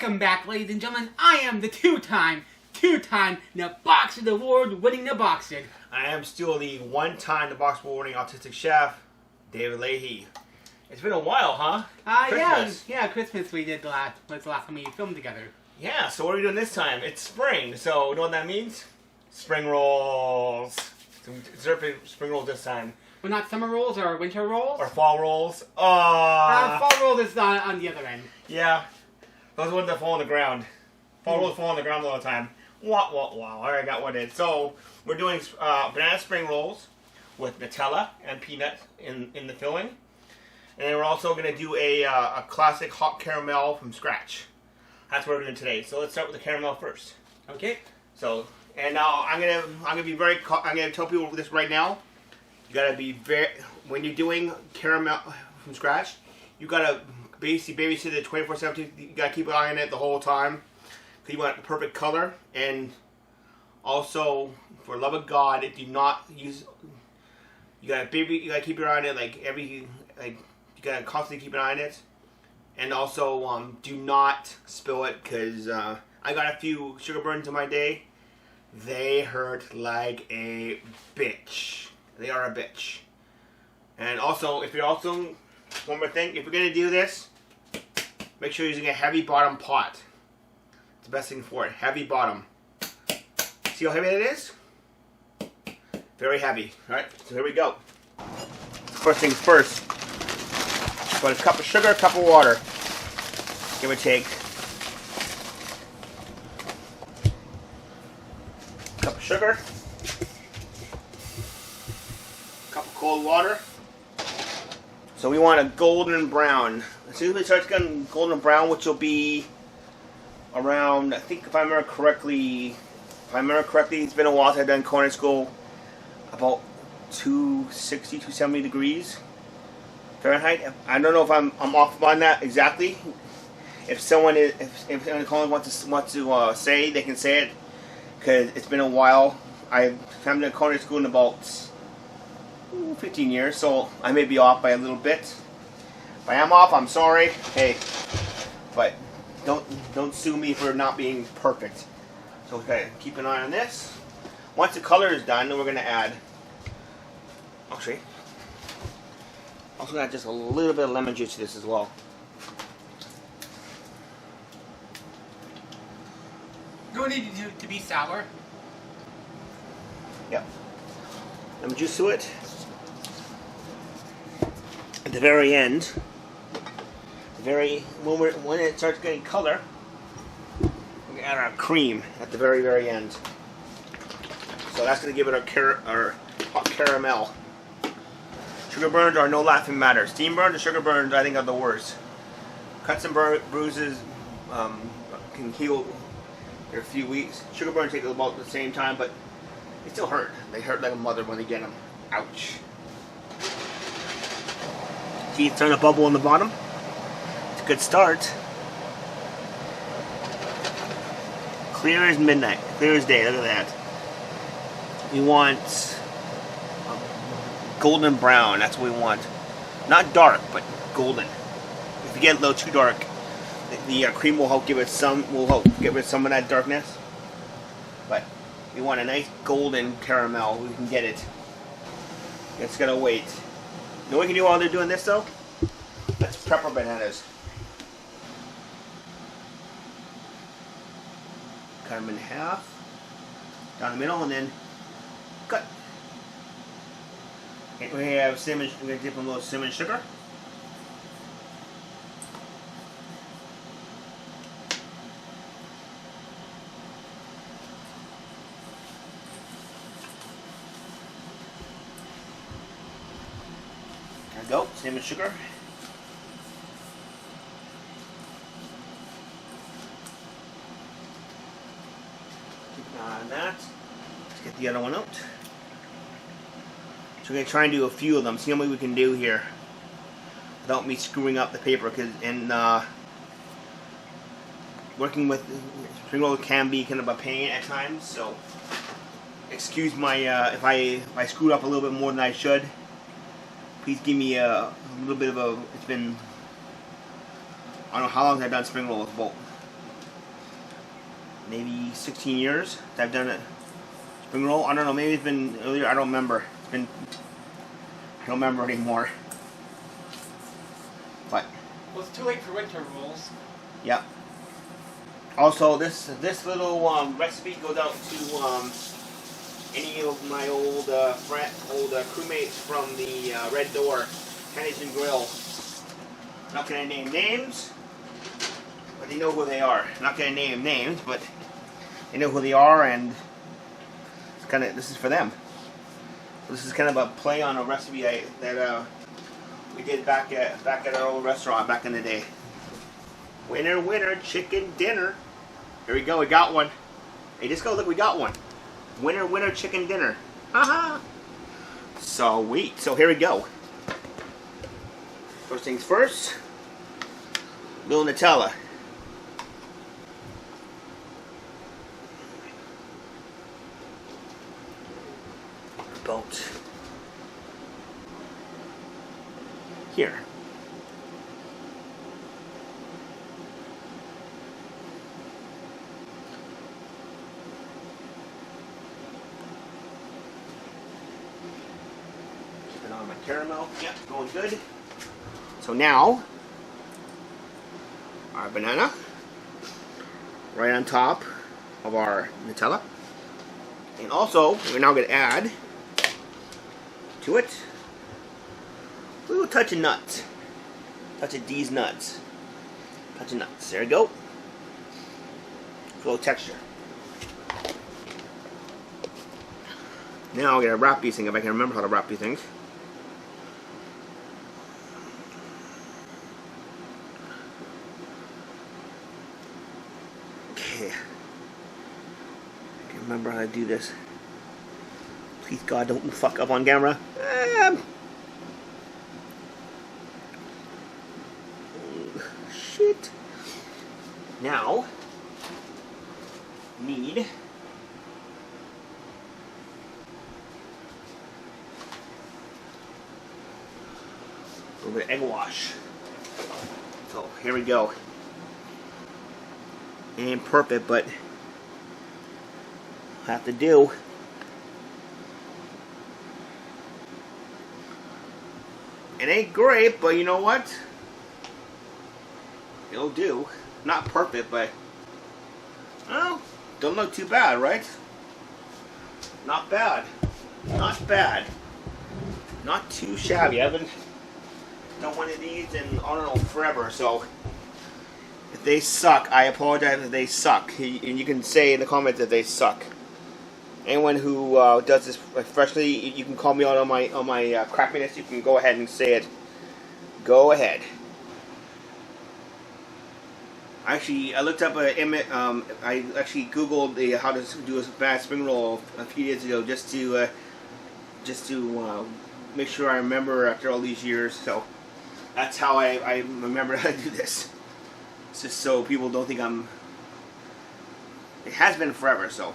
Welcome back, ladies and gentlemen. I am the two-time Boxer Award-winning Boxer. I am still the one-time the Boxer Award-winning autistic chef, David Leahy. It's been a while, huh? Christmas. Yeah, Christmas we did was the last time we filmed together. Yeah, so what are we doing this time? It's spring, so you know what that means? Spring rolls. So we're spring rolls this time. Well, not summer rolls or winter rolls? Or fall rolls. Fall rolls is on the other end. Yeah. Those are the ones that fall on the ground. Fall rolls fall on the ground all the time. Wow. Alright, I got one in. So, we're doing banana spring rolls with Nutella and peanut in the filling. And then we're also going to do a classic hot caramel from scratch. That's what we're doing today. So, let's start with the caramel first. Okay. So, and now I'm gonna tell people this right now. You gotta be when you're doing caramel from scratch, you gotta basically babysit it 24/7. You gotta keep an eye on it the whole time. Cause you want the perfect color, and also for love of God, do not use. You gotta keep your eye on it you gotta constantly keep an eye on it, and also do not spill it, cause I got a few sugar burns in my day. They hurt like a bitch. They are a bitch. And also, one more thing, if you're going to do this, make sure you're using a heavy bottom pot. It's the best thing for it. Heavy bottom. See how heavy it is? Very heavy. Alright, so here we go. First things first. Put a cup of sugar, a cup of water. Give or take. Cup of sugar. Cup of cold water. So we want a golden brown. As soon as it starts getting golden brown, which will be around, I think if I remember correctly, it's been a while since I've done culinary school, about 260, 270 degrees Fahrenheit. I don't know if I'm off on that exactly. If someone wants to say, they can say it, because it's been a while. I haven't done culinary school in about 15 years, so I may be off by a little bit. If I am off, I'm sorry. Hey, but don't sue me for not being perfect. So we gotta keep an eye on this. Once the color is done, then we're gonna add. Actually, also add just a little bit of lemon juice to this as well. Do we need to be sour? Yep. Lemon juice to it. At the very end, when it starts getting color, we're gonna add our cream at the very end. So that's gonna give it our hot caramel. Sugar burns are no laughing matter. Steam burns and sugar burns, I think, are the worst. Cuts and bruises can heal in a few weeks. Sugar burns take about the same time, but they still hurt. They hurt like a mother when they get them. Ouch. See, it's starting to bubble on the bottom. It's a good start. Clear as midnight. Clear as day. Look at that. We want golden brown. That's what we want. Not dark, but golden. If you get a little too dark, the cream will help give it some. Get rid of some of that darkness. But we want a nice golden caramel. We can get it. It's gonna wait. You know what we can do while they're doing this though? Let's prep our bananas. Cut them in half, down the middle, and then cut. Okay, we have cinnamon. We're gonna dip in a little cinnamon sugar. There we go, cinnamon sugar. Keep an eye on that. Let's get the other one out. So we're going to try and do a few of them, see how many we can do here without me screwing up the paper, working with spring roll can be kind of a pain at times, so excuse my if I screwed up a little bit more than I should. Please give me a little bit of a. It's been, I don't know how long I've done spring rolls, about maybe 16 years that I've done it. Spring roll. I don't know. Maybe it's been earlier. I don't remember. I don't remember anymore. But well, it's too late for winter rolls. Yep. Also, this little recipe goes out to any of my old crewmates from the Red Door Henderson Grill. Not gonna name names, but they know who they are. Not gonna name names, but they know who they are, and it's kind of, this is for them. This is kind of a play on a recipe that we did back at our old restaurant back in the day. Winner, winner, chicken dinner. Here we go. We got one. Hey, just go look. We got one. Winner, winner, chicken dinner. Haha. Sweet. So here we go. First things first. Little Nutella. About here. Keep it on my caramel. Yep, going good. So now, our banana right on top of our Nutella. And also, we're now going to add to it a little touch of nuts. Touch of these nuts. Touch of nuts. There we go. A little texture. Now I'm going to wrap these things, if I can remember how to wrap these things. Okay. I can remember how to do this. Please God, don't fuck up on camera. Shit. Now, need a little bit of egg wash. So here we go. Ain't perfect, but have to do. It ain't great, but you know what? It'll do. Not perfect, but well, don't look too bad, right? Not bad. Not bad. Not too shabby. I haven't done one of these in, I don't know, forever, so if they suck, I apologize if they suck. And you can say in the comments that they suck. Anyone who does this freshly, you can call me out on my crappiness. You can go ahead and say it. Go ahead. Actually, I looked up an image. I actually Googled how to do a bad spring roll a few days ago, just to make sure I remember after all these years. So that's how I remember how to do this. It's just so people don't think I'm. It has been forever, so.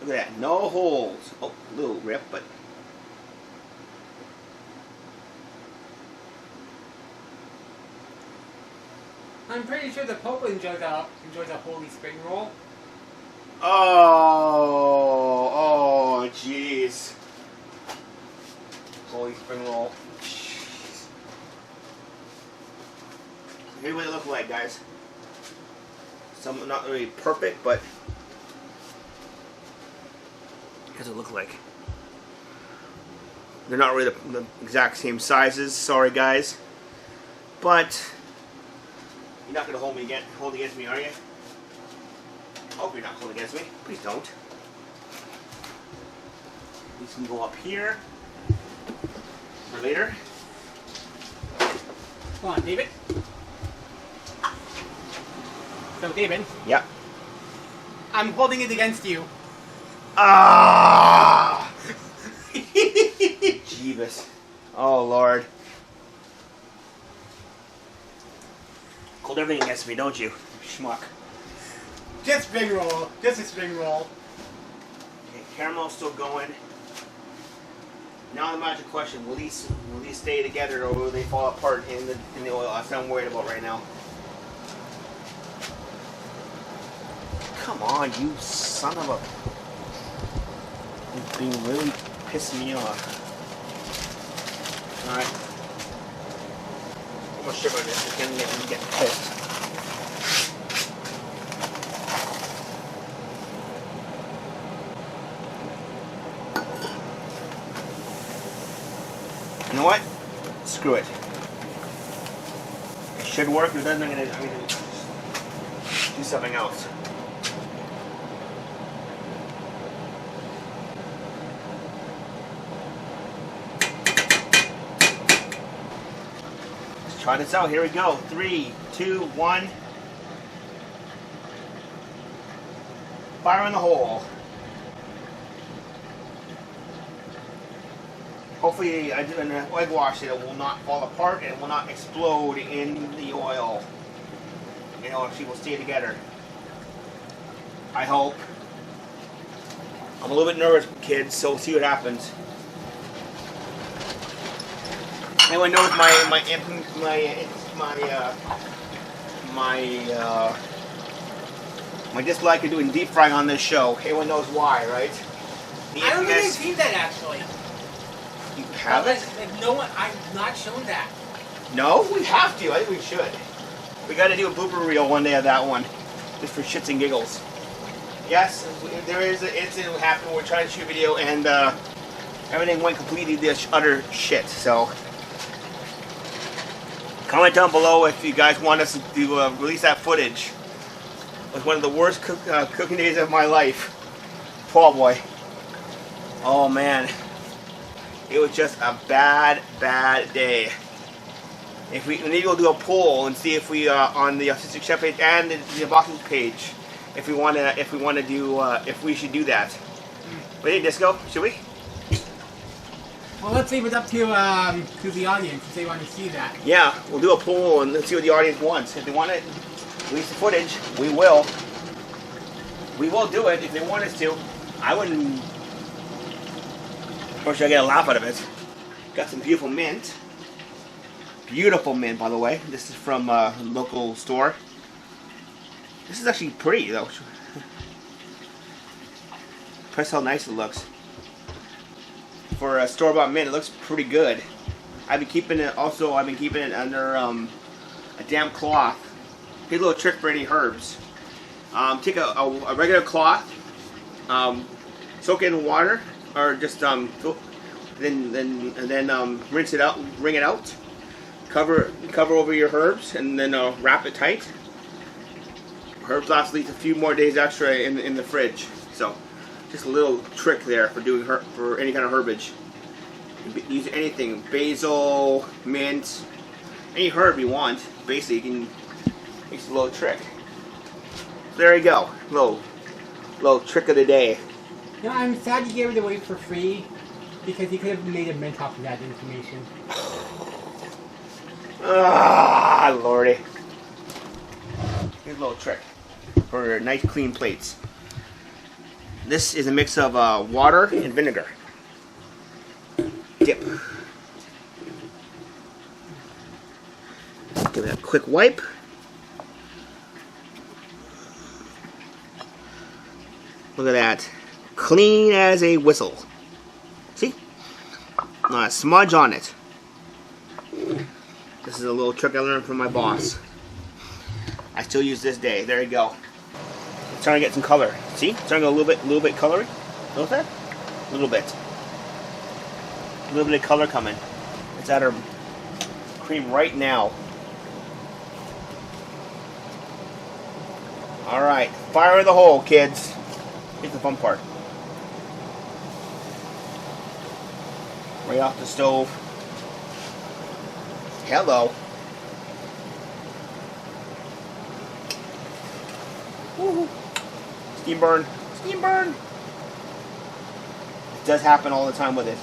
Look at that, no holes. Oh, a little rip, but. I'm pretty sure the Pope enjoys a holy spring roll. Oh, jeez. Holy spring roll. Jeez. Here's what it looks like, guys. Some not really perfect, but. What does it look like? They're not really the exact same sizes. Sorry, guys. But you're not going to hold against me, are you? I hope you're not holding against me. Please don't. These can go up here for later. Come on, David. So, David. Yeah. I'm holding it against you. Ah! Jeebus. Oh, Lord. Hold everything against me, don't you? Schmuck. Just spring roll. Just a spring roll. Okay, caramel's still going. Now the magic question, will these stay together or will they fall apart in the oil? That's what I'm worried about right now. Come on, you son of a... You're being really pissing me off. Alright. I'm gonna shiver this. It's gonna get pissed. You know what? Screw it. It should work. If it doesn't, I'm gonna do something else. Let's try this out. Here we go. 3, 2, 1. Fire in the hole. Hopefully, I did an egg wash, it will not fall apart and it will not explode in the oil. You know, she will stay together. I hope. I'm a little bit nervous, kids, so we'll see what happens. Anyone knows my dislike of doing deep frying on this show? Everyone knows why, right? I don't think I've seen that actually. You haven't? No one, I've not shown that. No, we have to. I think we should. We got to do a blooper reel one day of that one, just for shits and giggles. Yes, there is an incident that happened. We're trying to shoot a video, and everything went completely utter shit. So, comment down below if you guys want us to release that footage. It was one of the worst cooking days of my life. Poor boy. Oh man. It was just a bad day. If we maybe we'll do a poll and see if we on the Autistic Chef page and the boxing page, if we should do that. What do you think, Disco? Should we? Well, let's leave it up to the audience if they want to see that. Yeah, we'll do a poll and let's see what the audience wants. If they want to release the footage, we will. We will do it if they want us to. I wouldn't. Of course, I get a laugh out of it. Got some beautiful mint. Beautiful mint, by the way. This is from a local store. This is actually pretty, though. Press how nice it looks. For a store-bought mint, it looks pretty good. I've been keeping it under a damp cloth. Here's a little trick for any herbs. Take a regular cloth, soak it in water, or just then rinse it out, wring it out, cover over your herbs, and then wrap it tight. Herbs last at least a few more days extra in the fridge. So, just a little trick there for doing for any kind of herbage. Use anything, basil, mint, any herb you want. Basically, you can use a little trick. So there you go, little trick of the day. You know, I'm sad you gave it away for free because you could have made a mint off of that information. Ah, lordy. Here's a little trick for nice clean plates. This is a mix of water and vinegar. Dip. Give it a quick wipe. Look at that. Clean as a whistle. See? Not a smudge on it. This is a little trick I learned from my boss. I still use this day. There you go. It's starting to get some color. See? It's starting to get a little bit colory. Notice that? A little bit. A little bit of color coming. Let's add our cream right now. Alright. Fire in the hole, kids. Here's the fun part. Right off the stove. Hello. Woohoo. Steam burn. Steam burn. It does happen all the time with it.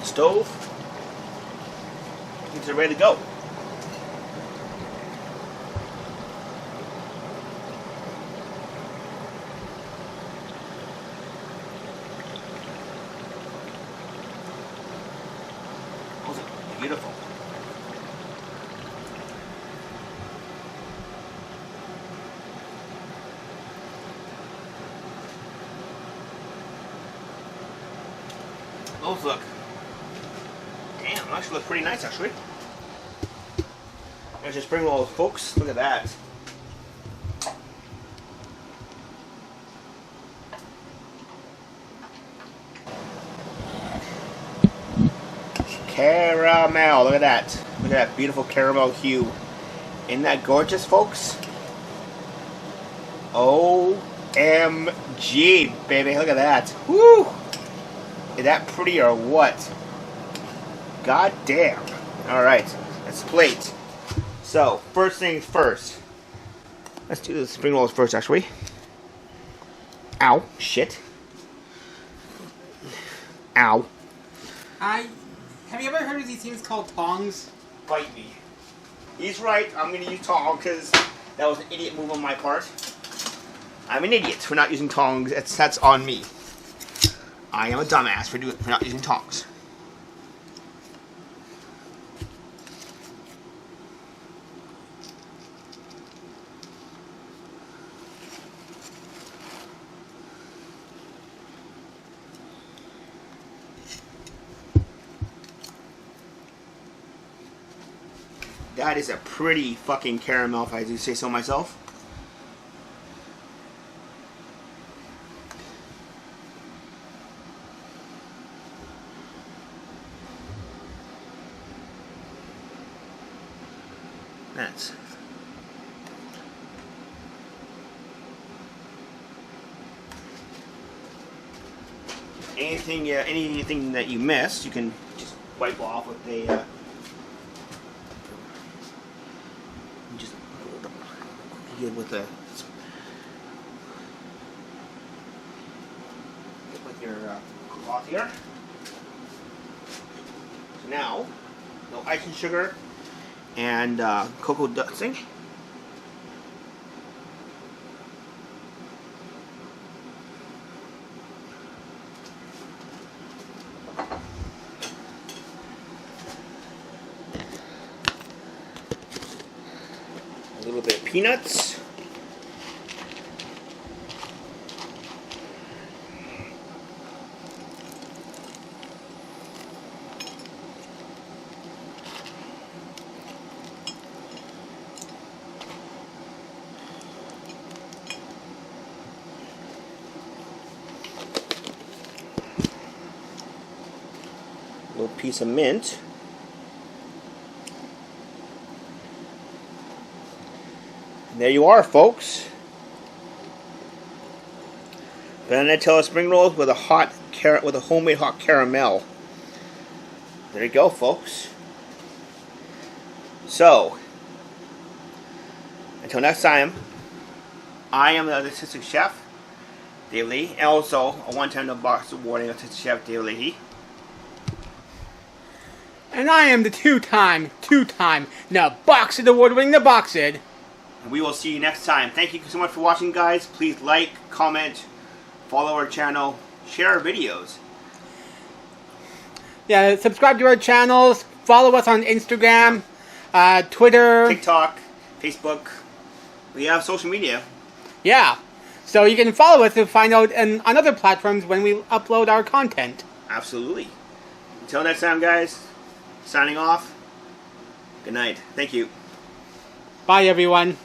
Stove. Things are ready to go. those look? Damn, they actually look pretty nice, actually. There's your spring rolls, folks. Look at that. Caramel. Look at that. Look at that beautiful caramel hue. Isn't that gorgeous, folks? OMG, baby. Look at that. Woo! Is that pretty or what? God damn. Alright, let's plate. So, first things first. Let's do the spring rolls first, actually. Ow. Shit. Ow. Have you ever heard of these things called tongs? Bite me. He's right. I'm going to use tongs because that was an idiot move on my part. I'm an idiot for not using tongs. That's on me. I am a dumbass for not using tongs. That is a pretty fucking caramel, if I do say so myself. That's anything that you missed, you can just wipe off with a. Just with a with your cloth here. So now, no icing sugar and cocoa dusting. A little bit of peanuts. A little piece of mint. There you are, folks. Banana Nutella spring rolls with a homemade hot caramel. There you go, folks. So, until next time, I am the Autistic Chef, Dave Lee, and also a one-time No Box awarding Autistic Chef, Dave Lee. And I am the two-time No Box Award winning The Boxed. And we will see you next time. Thank you so much for watching, guys. Please like, comment, follow our channel, share our videos. Yeah, subscribe to our channels, follow us on Instagram, Twitter, TikTok, Facebook. We have social media. Yeah, so you can follow us to find out on other platforms when we upload our content. Absolutely. Until next time, guys, signing off. Good night. Thank you. Bye, everyone.